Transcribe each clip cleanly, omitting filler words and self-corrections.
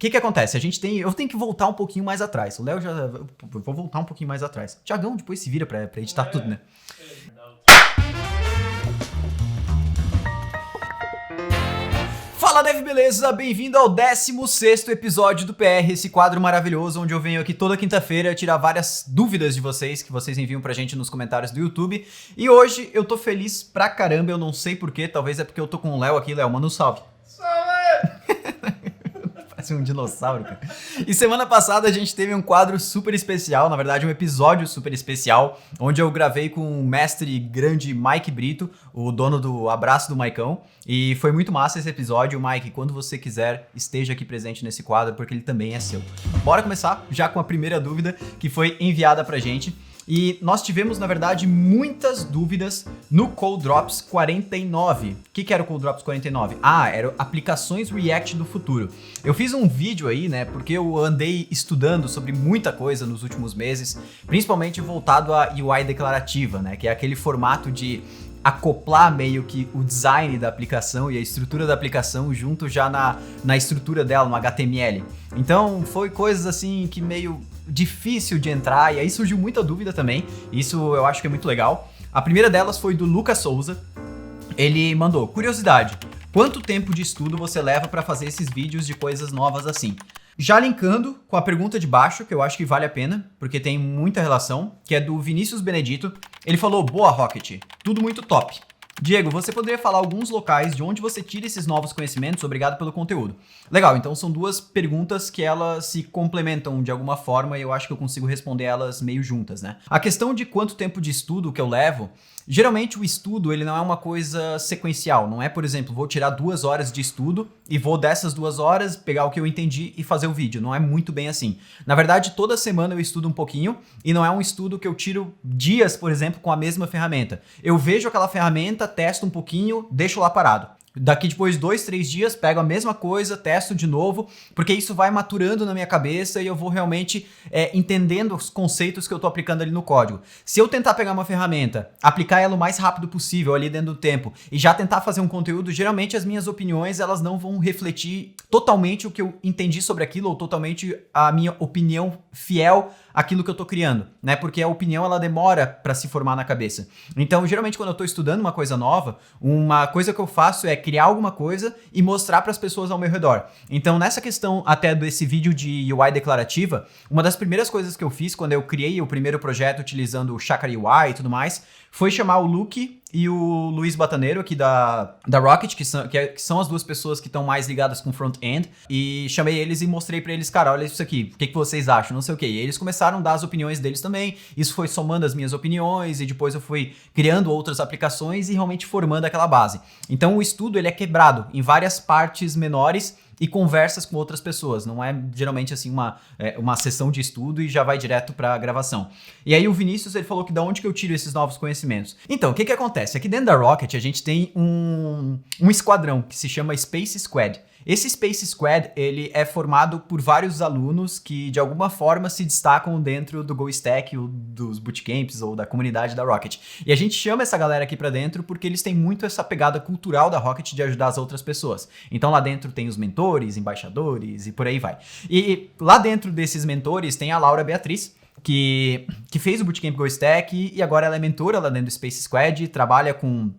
que acontece? Eu tenho que voltar um pouquinho mais atrás. O Léo já... Eu vou voltar um pouquinho mais atrás. Thiagão depois se vira pra editar tudo, né? Fala, Dev, beleza? Bem-vindo ao 16º episódio do PR, esse quadro maravilhoso onde eu venho aqui toda quinta-feira tirar várias dúvidas de vocês, que vocês enviam pra gente nos comentários do YouTube. E hoje eu tô feliz pra caramba, eu não sei porquê, talvez é porque eu tô com o Léo aqui. Léo, manda um salve. Parece um dinossauro, cara. E semana passada a gente teve um quadro super especial, na verdade um episódio super especial, onde eu gravei com o mestre grande Mike Brito, o dono do Abraço do Maicão, e foi muito massa esse episódio. Mike, quando você quiser, esteja aqui presente nesse quadro, porque ele também é seu. Bora começar já com a primeira dúvida que foi enviada pra gente. E nós tivemos, na verdade, muitas dúvidas no Code Drops 49. O que era o Code Drops 49? Eram aplicações React do futuro. Eu fiz um vídeo aí, né, porque eu andei estudando sobre muita coisa nos últimos meses, principalmente voltado à UI declarativa, né, que é aquele formato de acoplar meio que o design da aplicação e a estrutura da aplicação junto já na estrutura dela, no HTML. Então, foi coisas assim que meio difícil de entrar, e aí surgiu muita dúvida também. Isso eu acho que é muito legal. A primeira delas foi do Lucas Souza. Ele mandou: curiosidade, quanto tempo de estudo você leva para fazer esses vídeos de coisas novas assim? Já linkando com a pergunta de baixo, que eu acho que vale a pena, porque tem muita relação, que é do Vinícius Benedito. Ele falou: boa, Rocket, tudo muito top. Diego, você poderia falar alguns locais de onde você tira esses novos conhecimentos? Obrigado pelo conteúdo. Legal, então são duas perguntas que elas se complementam de alguma forma e eu acho que eu consigo responder elas meio juntas, né? A questão de quanto tempo de estudo que eu levo, geralmente o estudo ele não é uma coisa sequencial, não é, por exemplo, vou tirar 2 horas de estudo e vou dessas 2 horas pegar o que eu entendi e fazer o vídeo, não é muito bem assim. Na verdade, toda semana eu estudo um pouquinho e não é um estudo que eu tiro dias, por exemplo, com a mesma ferramenta. Eu vejo aquela ferramenta, testo um pouquinho, deixo lá parado. Daqui depois 2, 3 dias, pego a mesma coisa, testo de novo, porque isso vai maturando na minha cabeça e eu vou realmente entendendo os conceitos que eu tô aplicando ali no código. Se eu tentar pegar uma ferramenta, aplicar ela o mais rápido possível ali dentro do tempo e já tentar fazer um conteúdo, geralmente as minhas opiniões elas não vão refletir totalmente o que eu entendi sobre aquilo ou totalmente a minha opinião fiel àquilo que eu tô criando, né? Porque a opinião ela demora para se formar na cabeça. Então, geralmente quando eu tô estudando uma coisa nova, uma coisa que eu faço é criar alguma coisa e mostrar para as pessoas ao meu redor. Então, nessa questão até desse vídeo de UI declarativa, uma das primeiras coisas que eu fiz quando eu criei o primeiro projeto utilizando o Chakra UI e tudo mais, foi chamar o Luke e o Luiz Bataneiro aqui da Rocket, que são as duas pessoas que estão mais ligadas com front-end, e chamei eles e mostrei pra eles: cara, olha isso aqui, o que vocês acham, não sei o que. E eles começaram a dar as opiniões deles também, isso foi somando as minhas opiniões, e depois eu fui criando outras aplicações e realmente formando aquela base. Então o estudo ele é quebrado em várias partes menores e conversas com outras pessoas, não é geralmente assim uma sessão de estudo e já vai direto para a gravação. E aí o Vinícius ele falou que da onde que eu tiro esses novos conhecimentos. Então, o que acontece? Aqui dentro da Rocket a gente tem um esquadrão que se chama Space Squad. Esse Space Squad, ele é formado por vários alunos que, de alguma forma, se destacam dentro do GoStack, ou dos bootcamps, ou da comunidade da Rocket. E a gente chama essa galera aqui pra dentro porque eles têm muito essa pegada cultural da Rocket de ajudar as outras pessoas. Então lá dentro tem os mentores, embaixadores e por aí vai. E lá dentro desses mentores tem a Laura Beatriz, que fez o Bootcamp GoStack e agora ela é mentora lá dentro do Space Squad, trabalha com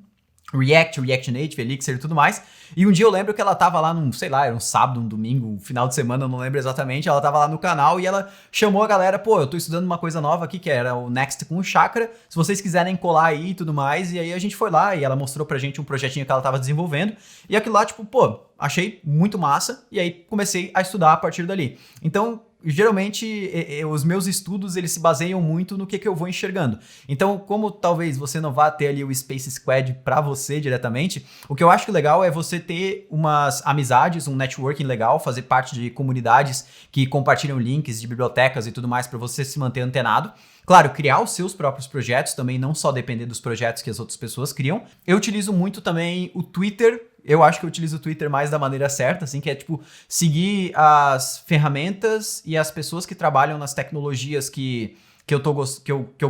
React Native, Elixir e tudo mais. E um dia eu lembro que ela tava lá sei lá, era um sábado, um domingo, um final de semana, eu não lembro exatamente, ela tava lá no canal e ela chamou a galera: pô, eu tô estudando uma coisa nova aqui, que era o Next com o Chakra, se vocês quiserem colar aí e tudo mais. E aí a gente foi lá e ela mostrou pra gente um projetinho que ela tava desenvolvendo, e aquilo lá, tipo, pô, achei muito massa, e aí comecei a estudar a partir dali. Então, geralmente, os meus estudos, eles se baseiam muito no que eu vou enxergando. Então, como talvez você não vá ter ali o Space Squad pra você diretamente, o que eu acho legal é você ter umas amizades, um networking legal, fazer parte de comunidades que compartilham links de bibliotecas e tudo mais para você se manter antenado. Claro, criar os seus próprios projetos também, não só depender dos projetos que as outras pessoas criam. Eu utilizo muito também o Twitter. Eu acho que eu utilizo o Twitter mais da maneira certa, assim, que é tipo seguir as ferramentas e as pessoas que trabalham nas tecnologias que que eu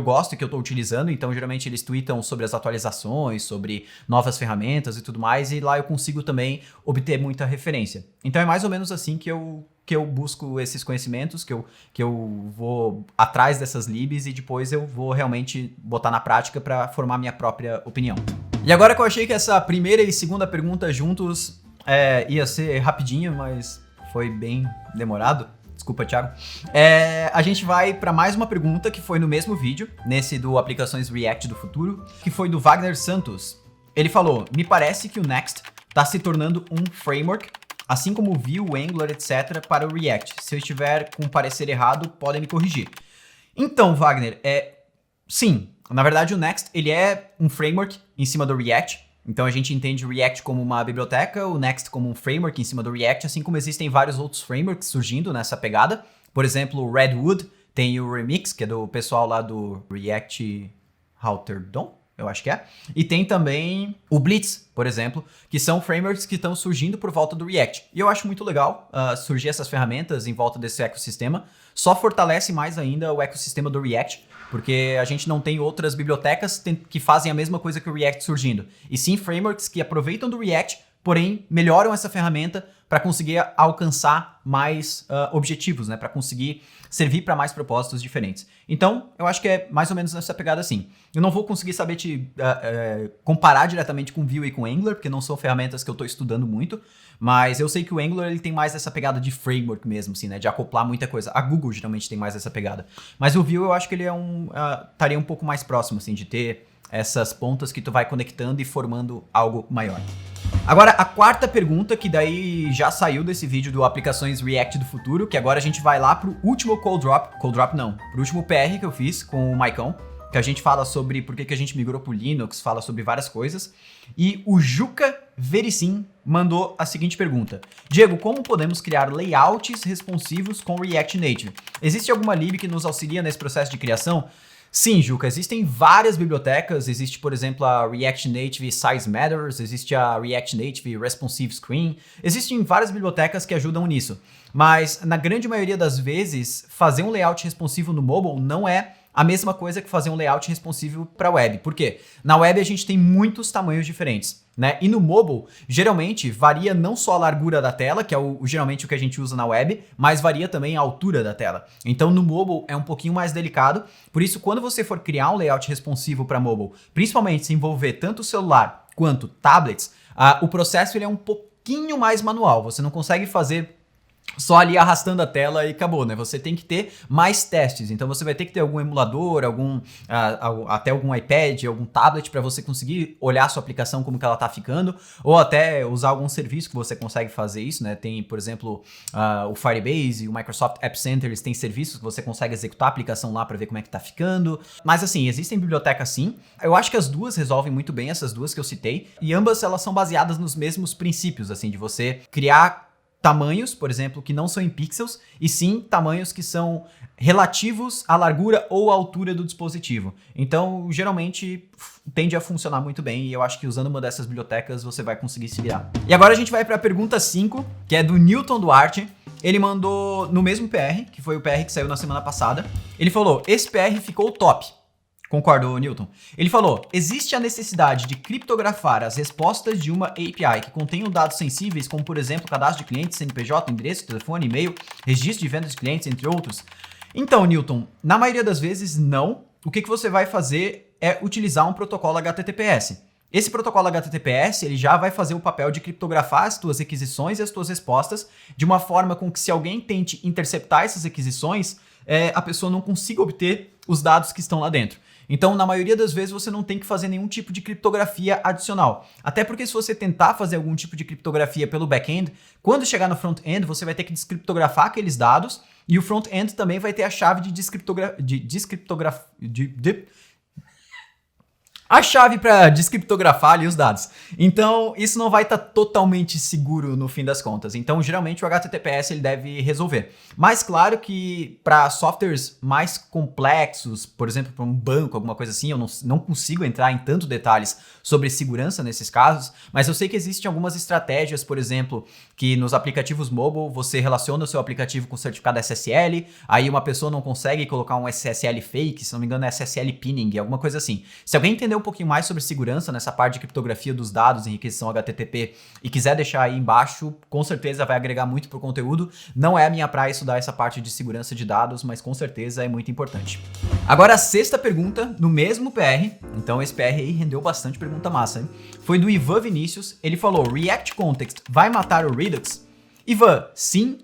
gosto e que eu tô utilizando. Então, geralmente, eles tweetam sobre as atualizações, sobre novas ferramentas e tudo mais, e lá eu consigo também obter muita referência. Então, é mais ou menos assim que eu busco esses conhecimentos, que eu vou atrás dessas libs e depois eu vou realmente botar na prática para formar minha própria opinião. E agora que eu achei que essa primeira e segunda pergunta juntos ia ser rapidinho, mas foi bem demorado. Desculpa, Thiago. A gente vai para mais uma pergunta que foi no mesmo vídeo, nesse do Aplicações React do Futuro, que foi do Wagner Santos. Ele falou: me parece que o Next está se tornando um framework, assim como o Vue, o Angular, etc., para o React. Se eu estiver com um parecer errado, podem me corrigir. Então, Wagner, sim. Na verdade, o Next ele é um framework em cima do React. Então a gente entende o React como uma biblioteca, o Next como um framework em cima do React, assim como existem vários outros frameworks surgindo nessa pegada. Por exemplo, o Redwood, tem o Remix, que é do pessoal lá do React Rotterdam, eu acho que é. E tem também o Blitz, por exemplo, que são frameworks que estão surgindo por volta do React. E eu acho muito legal surgir essas ferramentas em volta desse ecossistema. Só fortalece mais ainda o ecossistema do React, porque a gente não tem outras bibliotecas que fazem a mesma coisa que o React surgindo. E sim frameworks que aproveitam do React, porém melhoram essa ferramenta para conseguir alcançar mais objetivos, né? Para conseguir servir para mais propósitos diferentes. Então, eu acho que é mais ou menos nessa pegada assim. Eu não vou conseguir saber te comparar diretamente com Vue e com Angular, porque não são ferramentas que eu estou estudando muito, mas eu sei que o Angular ele tem mais essa pegada de framework mesmo, assim, né? De acoplar muita coisa. A Google geralmente tem mais essa pegada. Mas o Vue eu acho que ele estaria um pouco mais próximo, assim, de ter essas pontas que tu vai conectando e formando algo maior. Agora, a quarta pergunta, que daí já saiu desse vídeo do Aplicações React do Futuro, que agora a gente vai lá pro último pro último PR que eu fiz com o Maicon, que a gente fala sobre por que a gente migrou pro Linux, fala sobre várias coisas. E o Juca Vericim mandou a seguinte pergunta: Diego, como podemos criar layouts responsivos com React Native? Existe alguma lib que nos auxilia nesse processo de criação? Sim, Juca, existem várias bibliotecas, existe, por exemplo, a React Native Size Matters, existe a React Native Responsive Screen, existem várias bibliotecas que ajudam nisso, mas na grande maioria das vezes, fazer um layout responsivo no mobile não é a mesma coisa que fazer um layout responsivo para web. Por quê? Na web a gente tem muitos tamanhos diferentes, né? E no mobile, geralmente, varia não só a largura da tela, que é geralmente o que a gente usa na web, mas varia também a altura da tela. Então, no mobile é um pouquinho mais delicado. Por isso, quando você for criar um layout responsivo para mobile, principalmente se envolver tanto o celular quanto tablets, o processo ele é um pouquinho mais manual. Você não consegue fazer só ali arrastando a tela e acabou, né? Você tem que ter mais testes, então você vai ter que ter algum emulador, até algum iPad, algum tablet para você conseguir olhar a sua aplicação como que ela tá ficando, ou até usar algum serviço que você consegue fazer isso, né? Tem, por exemplo, o Firebase e o Microsoft App Center, eles têm serviços que você consegue executar a aplicação lá para ver como é que tá ficando. Mas assim, existem bibliotecas sim. Eu acho que as duas resolvem muito bem, essas duas que eu citei, e ambas elas são baseadas nos mesmos princípios, assim, de você criar tamanhos, por exemplo, que não são em pixels, e sim tamanhos que são relativos à largura ou à altura do dispositivo. Então, geralmente, tende a funcionar muito bem, e eu acho que usando uma dessas bibliotecas você vai conseguir se virar. E agora a gente vai para a pergunta 5, que é do Newton Duarte. Ele mandou no mesmo PR, que foi o PR que saiu na semana passada. Ele falou: esse PR ficou top. Concordo, Newton. Ele falou: existe a necessidade de criptografar as respostas de uma API que contenham dados sensíveis, como por exemplo cadastro de clientes, CNPJ, endereço, telefone, e-mail, registro de venda de clientes, entre outros? Então, Newton, na maioria das vezes não. O que você vai fazer é utilizar um protocolo HTTPS. Esse protocolo HTTPS ele já vai fazer o papel de criptografar as tuas requisições e as tuas respostas de uma forma com que, se alguém tente interceptar essas requisições, a pessoa não consiga obter os dados que estão lá dentro. Então, na maioria das vezes, você não tem que fazer nenhum tipo de criptografia adicional. Até porque se você tentar fazer algum tipo de criptografia pelo back-end, quando chegar no front-end, você vai ter que descriptografar aqueles dados, e o front-end também vai ter a chave de descriptografia. a chave para descriptografar ali os dados. Então, isso não vai estar totalmente seguro no fim das contas. Então, geralmente o HTTPS ele deve resolver. Mas claro que para softwares mais complexos, por exemplo, para um banco, alguma coisa assim, eu não consigo entrar em tanto detalhes sobre segurança nesses casos, mas eu sei que existem algumas estratégias, por exemplo, que nos aplicativos mobile você relaciona o seu aplicativo com certificado SSL, aí uma pessoa não consegue colocar um SSL fake, se não me engano é SSL pinning, alguma coisa assim. Se alguém entender um pouquinho mais sobre segurança nessa parte de criptografia dos dados, enriqueção HTTP e quiser deixar aí embaixo, com certeza vai agregar muito pro conteúdo. Não é a minha praia estudar essa parte de segurança de dados, mas com certeza é muito importante. Agora a sexta pergunta, no mesmo PR, então esse PR aí rendeu bastante pergunta massa, hein? Foi do Ivan Vinícius, ele falou, React Context vai matar o Redux? Ivan, sim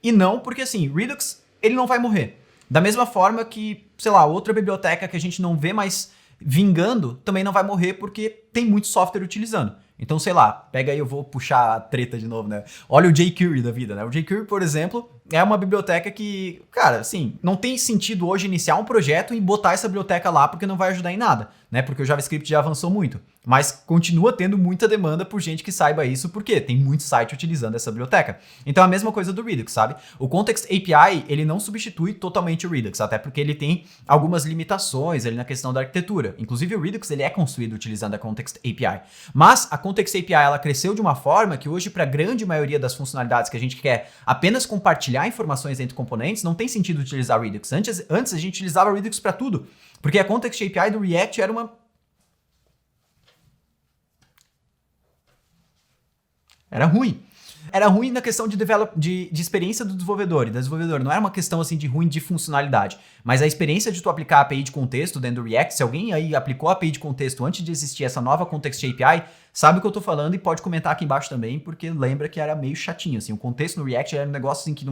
e não, porque assim, Redux, ele não vai morrer. Da mesma forma que, sei lá, outra biblioteca que a gente não vê mais vingando, também não vai morrer porque tem muito software utilizando. Então, sei lá, pega aí, eu vou puxar a treta de novo, né? Olha o jQuery da vida, né? O jQuery, por exemplo, é uma biblioteca que, cara, assim, não tem sentido hoje iniciar um projeto e botar essa biblioteca lá porque não vai ajudar em nada, né? Porque o JavaScript já avançou muito. Mas continua tendo muita demanda por gente que saiba isso, porque tem muito site utilizando essa biblioteca. Então, a mesma coisa do Redux, sabe? O Context API, ele não substitui totalmente o Redux, até porque ele tem algumas limitações ali na questão da arquitetura. Inclusive, o Redux, ele é construído utilizando a Context API. Mas a Context API, ela cresceu de uma forma que hoje, para a grande maioria das funcionalidades que a gente quer apenas compartilhar informações entre componentes, não tem sentido utilizar o Redux. Antes a gente utilizava o Redux para tudo, porque a Context API do React era ruim. Era ruim na questão de experiência do desenvolvedor e da desenvolvedora. Não era uma questão assim de ruim de funcionalidade, mas a experiência de tu aplicar a API de contexto dentro do React, se alguém aí aplicou a API de contexto antes de existir essa nova Context API, sabe o que eu tô falando e pode comentar aqui embaixo também, porque lembra que era meio chatinho, assim. O contexto no React era um negócio assim que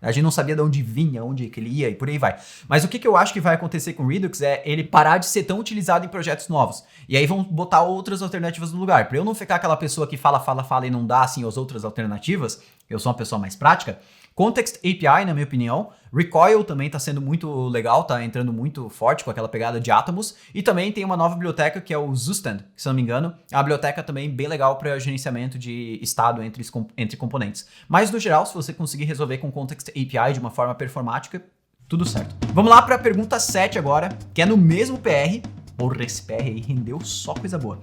a gente não sabia de onde vinha, onde que ele ia e por aí vai. Mas o que eu acho que vai acontecer com o Redux é ele parar de ser tão utilizado em projetos novos. E aí vão botar outras alternativas no lugar. Para eu não ficar aquela pessoa que fala e não dá assim as outras alternativas, eu sou uma pessoa mais prática. Context API, na minha opinião. Recoil também está sendo muito legal, tá entrando muito forte com aquela pegada de Atomos. E também tem uma nova biblioteca que é o Zustand, se não me engano. É uma biblioteca também bem legal para gerenciamento de estado entre componentes. Mas no geral, se você conseguir resolver com Context API de uma forma performática, tudo certo. Vamos lá para a pergunta 7 agora, que é no mesmo PR. Porra, esse PR aí rendeu só coisa boa.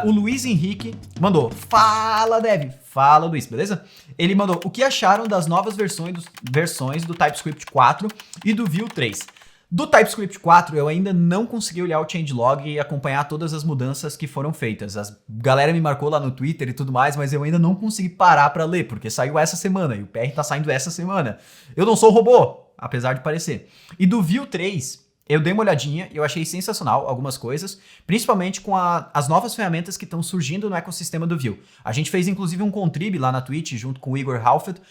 O Luiz Henrique mandou, fala Dev, fala Luiz, beleza? Ele mandou, o que acharam das novas versões do TypeScript 4 e do Vue 3? Do TypeScript 4, eu ainda não consegui olhar o changelog e acompanhar todas as mudanças que foram feitas. A galera me marcou lá no Twitter e tudo mais, mas eu ainda não consegui parar para ler, porque saiu essa semana e o PR tá saindo essa semana. Eu não sou robô, apesar de parecer. E do Vue 3... eu dei uma olhadinha e eu achei sensacional algumas coisas, principalmente com as novas ferramentas que estão surgindo no ecossistema do Vue. A gente fez inclusive um contrib lá na Twitch junto com o Igor Halford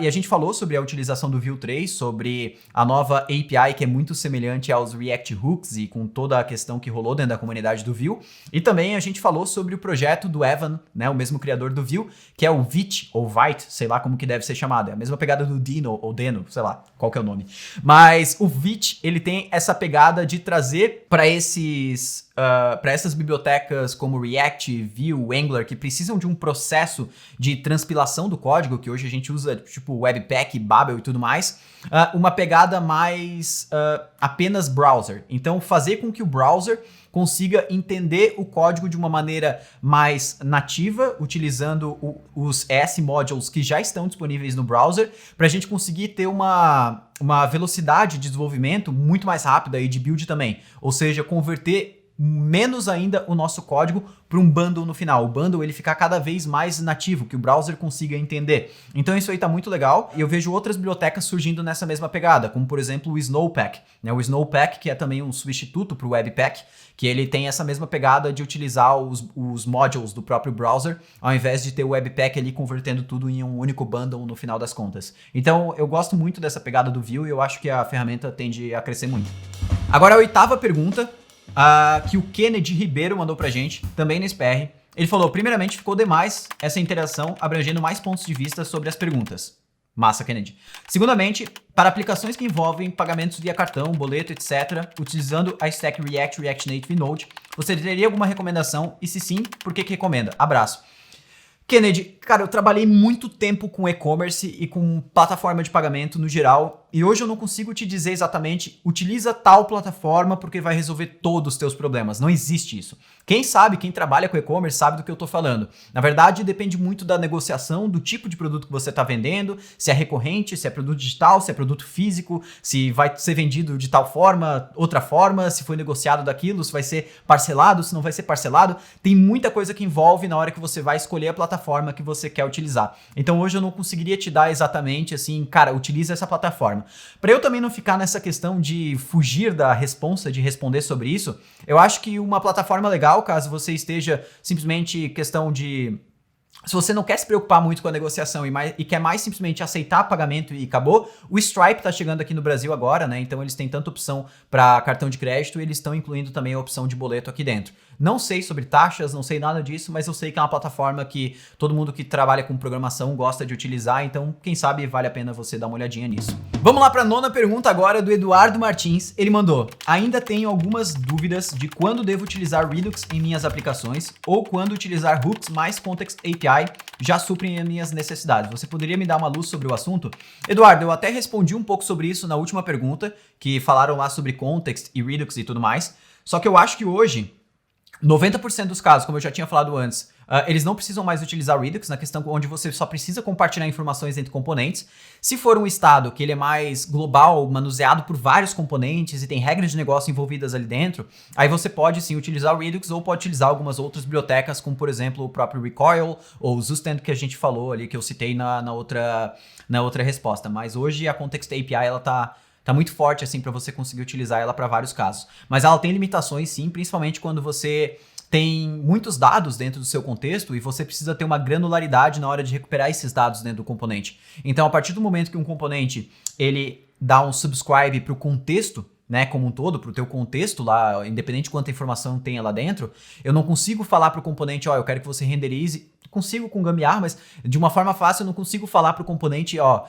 e a gente falou sobre a utilização do Vue 3, sobre a nova API que é muito semelhante aos React Hooks e com toda a questão que rolou dentro da comunidade do Vue. E também a gente falou sobre o projeto do Evan, né, o mesmo criador do Vue, que é o Vite ou Vite, sei lá como que deve ser chamado. É a mesma pegada do Dino ou Deno, sei lá qual que é o nome. Mas o Vite, ele tem essa pegada de trazer para essas bibliotecas como React, Vue, Angular, que precisam de um processo de transpilação do código, que hoje a gente usa tipo Webpack, Babel e tudo mais, uma pegada mais apenas browser. Então fazer com que o browser consiga entender o código de uma maneira mais nativa, utilizando os ES modules que já estão disponíveis no browser, para a gente conseguir ter uma velocidade de desenvolvimento muito mais rápida e de build também. Ou seja, converter menos ainda o nosso código para um bundle no final. O bundle ele ficar cada vez mais nativo, que o browser consiga entender. Então isso aí tá muito legal e eu vejo outras bibliotecas surgindo nessa mesma pegada, como por exemplo o Snowpack, né? O Snowpack, que é também um substituto para o Webpack, que ele tem essa mesma pegada de utilizar os modules do próprio browser, ao invés de ter o Webpack ali convertendo tudo em um único bundle no final das contas. Então eu gosto muito dessa pegada do Vue e eu acho que a ferramenta tende a crescer muito. Agora a oitava pergunta, que o Kennedy Ribeiro mandou pra gente, também nesse PR. Ele falou, primeiramente, ficou demais essa interação abrangendo mais pontos de vista sobre as perguntas. Massa, Kennedy. Segundamente, para aplicações que envolvem pagamentos via cartão, boleto, etc., utilizando a stack React, React Native e Node, você teria alguma recomendação? E se sim, por que recomenda? Abraço. Kennedy, cara, eu trabalhei muito tempo com e-commerce e com plataforma de pagamento no geral, e hoje eu não consigo te dizer exatamente, utiliza tal plataforma porque vai resolver todos os teus problemas. Não existe isso. Quem sabe, quem trabalha com e-commerce sabe do que eu tô falando. Na verdade, depende muito da negociação, do tipo de produto que você tá vendendo, se é recorrente, se é produto digital, se é produto físico, se vai ser vendido de tal forma, outra forma, se foi negociado daquilo, se vai ser parcelado, se não vai ser parcelado. Tem muita coisa que envolve na hora que você vai escolher a plataforma que você quer utilizar. Então hoje eu não conseguiria te dar exatamente assim, cara, utiliza essa plataforma. Para eu também não ficar nessa questão de fugir da responsa, de responder sobre isso, eu acho que uma plataforma legal, caso você esteja simplesmente questão de... Se você não quer se preocupar muito com a negociação e quer mais simplesmente aceitar pagamento e acabou, o Stripe tá chegando aqui no Brasil agora, né? Então eles têm tanta opção para cartão de crédito e eles estão incluindo também a opção de boleto aqui dentro. Não sei sobre taxas, não sei nada disso, mas eu sei que é uma plataforma que todo mundo que trabalha com programação gosta de utilizar, então quem sabe vale a pena você dar uma olhadinha nisso. Vamos lá para a nona pergunta agora do Eduardo Martins. Ele mandou: ainda tenho algumas dúvidas de quando devo utilizar Redux em minhas aplicações ou quando utilizar hooks mais Context API já suprem as minhas necessidades. Você poderia me dar uma luz sobre o assunto? Eduardo, eu até respondi um pouco sobre isso na última pergunta, que falaram lá sobre Context e Redux e tudo mais, só que eu acho que hoje 90% dos casos, como eu já tinha falado antes, eles não precisam mais utilizar Redux na questão onde você só precisa compartilhar informações entre componentes. Se for um estado que ele é mais global, manuseado por vários componentes e tem regras de negócio envolvidas ali dentro, aí você pode sim utilizar o Redux ou pode utilizar algumas outras bibliotecas, como por exemplo o próprio Recoil ou o Zustand que a gente falou ali, que eu citei na outra resposta. Mas hoje a Context API ela tá muito forte assim para você conseguir utilizar ela para vários casos. Mas ela tem limitações sim, principalmente quando você tem muitos dados dentro do seu contexto e você precisa ter uma granularidade na hora de recuperar esses dados dentro do componente. Então, a partir do momento que um componente ele dá um subscribe para o contexto, né, como um todo, para o teu contexto lá, independente de quanta informação tenha lá dentro, eu não consigo falar para o componente, ó, eu quero que você renderize, consigo com gambiarra, mas de uma forma fácil eu não consigo falar para o componente, ó,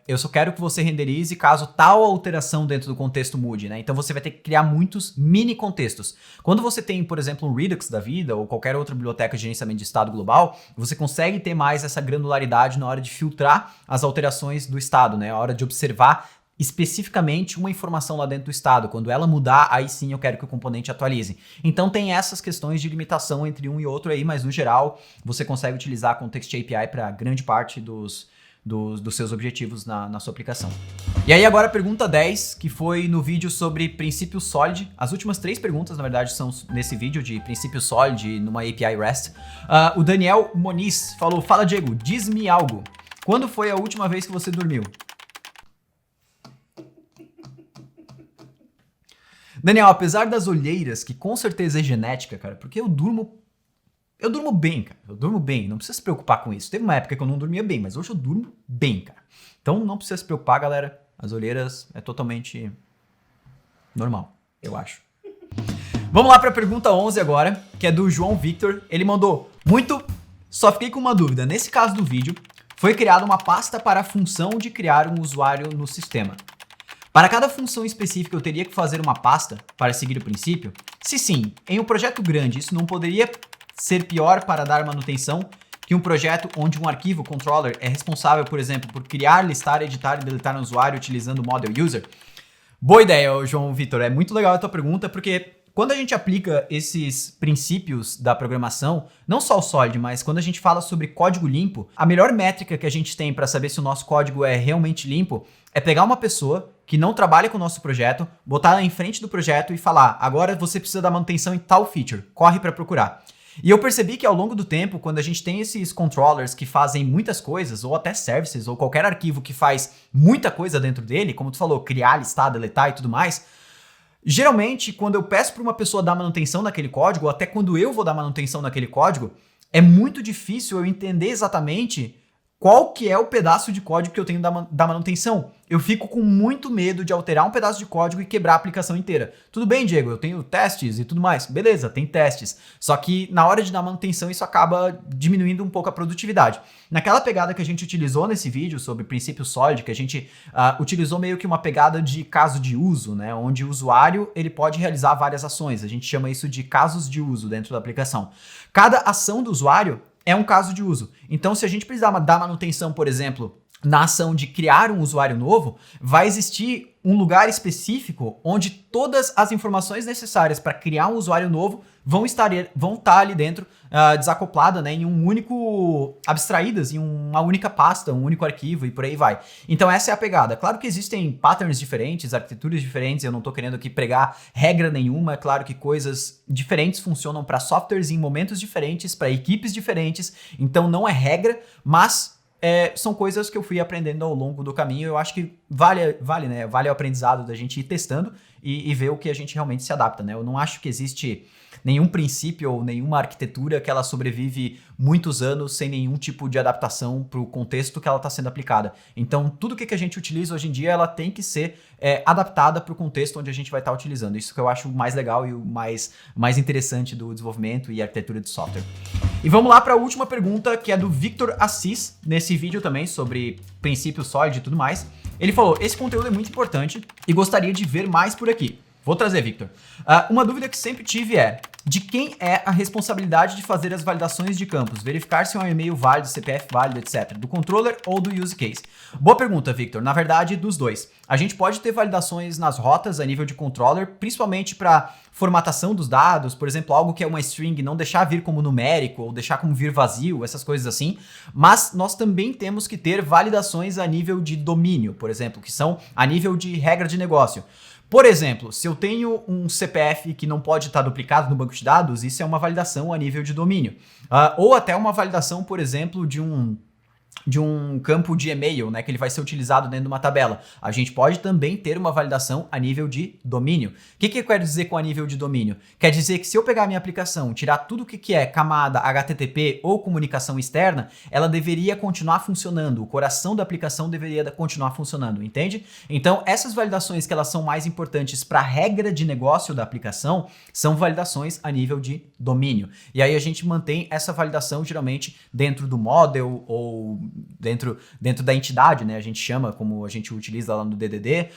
eu só quero que você renderize caso tal alteração dentro do contexto mude, né? Então você vai ter que criar muitos mini contextos. Quando você tem, por exemplo, um Redux da vida ou qualquer outra biblioteca de gerenciamento de estado global, você consegue ter mais essa granularidade na hora de filtrar as alterações do estado, né? A hora de observar especificamente uma informação lá dentro do estado. Quando ela mudar, aí sim eu quero que o componente atualize. Então tem essas questões de limitação entre um e outro aí, mas no geral você consegue utilizar a Context API para grande parte dos seus objetivos na sua aplicação. E aí agora a pergunta 10, que foi no vídeo sobre princípio Solid. As últimas 3 perguntas, na verdade, são nesse vídeo de princípio Solid numa API REST. O Daniel Moniz falou: fala Diego, diz-me algo. Quando foi a última vez que você dormiu? Daniel, apesar das olheiras, que com certeza é genética, cara, porque eu durmo bem, cara. Eu durmo bem, não precisa se preocupar com isso. Teve uma época que eu não dormia bem, mas hoje eu durmo bem, cara. Então não precisa se preocupar, galera. As olheiras é totalmente normal, eu acho. Vamos lá para a pergunta 11 agora, que é do João Victor. Ele mandou: só fiquei com uma dúvida. Nesse caso do vídeo, foi criada uma pasta para a função de criar um usuário no sistema. Para cada função específica eu teria que fazer uma pasta para seguir o princípio? Se sim, em um projeto grande isso não poderia ser pior para dar manutenção que um projeto onde um arquivo controller é responsável, por exemplo, por criar, listar, editar e deletar um usuário utilizando o model user? Boa ideia, João Vitor. É muito legal a tua pergunta, porque quando a gente aplica esses princípios da programação, não só o Solid, mas quando a gente fala sobre código limpo, a melhor métrica que a gente tem para saber se o nosso código é realmente limpo é pegar uma pessoa que não trabalha com o nosso projeto, botar ela em frente do projeto e falar: agora você precisa dar manutenção em tal feature, corre para procurar. E eu percebi que ao longo do tempo, quando a gente tem esses controllers que fazem muitas coisas, ou até services, ou qualquer arquivo que faz muita coisa dentro dele, como tu falou, criar, listar, deletar e tudo mais, geralmente, quando eu peço para uma pessoa dar manutenção naquele código, ou até quando eu vou dar manutenção naquele código, é muito difícil eu entender exatamente qual que é o pedaço de código que eu tenho da manutenção. Eu fico com muito medo de alterar um pedaço de código e quebrar a aplicação inteira. Tudo bem, Diego, eu tenho testes e tudo mais. Beleza, tem testes. Só que na hora de dar manutenção isso acaba diminuindo um pouco a produtividade. Naquela pegada que a gente utilizou nesse vídeo sobre princípio sólido, que a gente utilizou meio que uma pegada de caso de uso, né? Onde o usuário ele pode realizar várias ações. A gente chama isso de casos de uso dentro da aplicação. Cada ação do usuário é um caso de uso. Então, se a gente precisar dar manutenção, por exemplo, na ação de criar um usuário novo, vai existir um lugar específico onde todas as informações necessárias para criar um usuário novo vão estar ali dentro, desacoplada, né, em um único, abstraídas em uma única pasta, um único arquivo e por aí vai. Então essa é a pegada. Claro que existem patterns diferentes, arquiteturas diferentes, eu não estou querendo aqui pregar regra nenhuma, é claro que coisas diferentes funcionam para softwares em momentos diferentes, para equipes diferentes, então não é regra, mas são coisas que eu fui aprendendo ao longo do caminho. Eu acho que vale o aprendizado da gente ir testando e ver o que a gente realmente se adapta, né? Eu não acho que existe nenhum princípio ou nenhuma arquitetura que ela sobrevive muitos anos sem nenhum tipo de adaptação para o contexto que ela está sendo aplicada. Então, tudo que a gente utiliza hoje em dia, ela tem que ser adaptada para o contexto onde a gente vai estar utilizando. Isso que eu acho mais legal e o mais interessante do desenvolvimento e arquitetura de software. E vamos lá para a última pergunta, que é do Victor Assis, nesse vídeo também sobre princípio sólido e tudo mais. Ele falou, esse conteúdo é muito importante e gostaria de ver mais por aqui. Vou trazer, Victor. Uma dúvida que sempre tive é, de quem é a responsabilidade de fazer as validações de campos? Verificar se é um e-mail válido, CPF válido, etc. Do controller ou do use case? Boa pergunta, Victor. Na verdade, dos dois. A gente pode ter validações nas rotas a nível de controller, principalmente para formatação dos dados, por exemplo, algo que é uma string, não deixar vir como numérico ou deixar como vir vazio, essas coisas assim. Mas nós também temos que ter validações a nível de domínio, por exemplo, que são a nível de regra de negócio. Por exemplo, se eu tenho um CPF que não pode estar duplicado no banco de dados, isso é uma validação a nível de domínio. Ou até uma validação, por exemplo, de um campo de e-mail, né, que ele vai ser utilizado dentro de uma tabela. A gente pode também ter uma validação a nível de domínio. O que eu quero dizer com a nível de domínio? Quer dizer que se eu pegar a minha aplicação, tirar tudo o que é camada HTTP ou comunicação externa, ela deveria continuar funcionando. O coração da aplicação deveria continuar funcionando, entende? Então, essas validações que elas são mais importantes para a regra de negócio da aplicação são validações a nível de domínio. E aí a gente mantém essa validação geralmente dentro do model ou dentro da entidade, né? A gente chama, como a gente utiliza lá no DDD.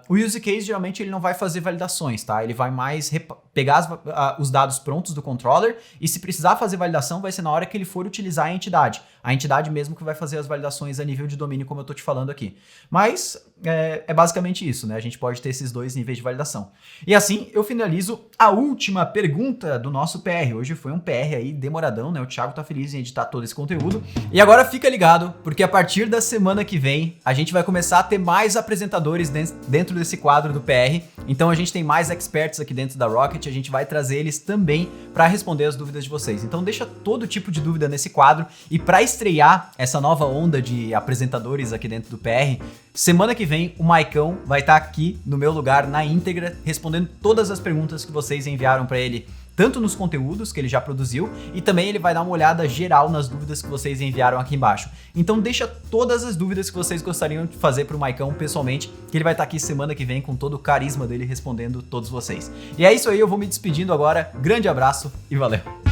O use case, geralmente, ele não vai fazer validações, tá? Ele vai mais pegar os dados prontos do controller e se precisar fazer validação, vai ser na hora que ele for utilizar a entidade. A entidade mesmo que vai fazer as validações a nível de domínio, como eu tô te falando aqui. Mas é basicamente isso, né? A gente pode ter esses dois níveis de validação. E assim, eu finalizo a última pergunta do nosso PR. Hoje foi um PR aí demoradão, né? O Thiago tá feliz em editar todo esse conteúdo. E agora fica ligado, porque a partir da semana que vem, a gente vai começar a ter mais apresentadores dentro desse quadro do PR. Então a gente tem mais experts aqui dentro da Rocket, a gente vai trazer eles também para responder as dúvidas de vocês. Então deixa todo tipo de dúvida nesse quadro. E para estrear essa nova onda de apresentadores aqui dentro do PR, semana que vem o Maicão vai estar aqui no meu lugar na íntegra, respondendo todas as perguntas que vocês enviaram para ele, tanto nos conteúdos que ele já produziu, e também ele vai dar uma olhada geral nas dúvidas que vocês enviaram aqui embaixo. Então deixa todas as dúvidas que vocês gostariam de fazer pro Maicão pessoalmente, que ele vai estar aqui semana que vem com todo o carisma dele respondendo todos vocês. E é isso aí, eu vou me despedindo agora, grande abraço e valeu!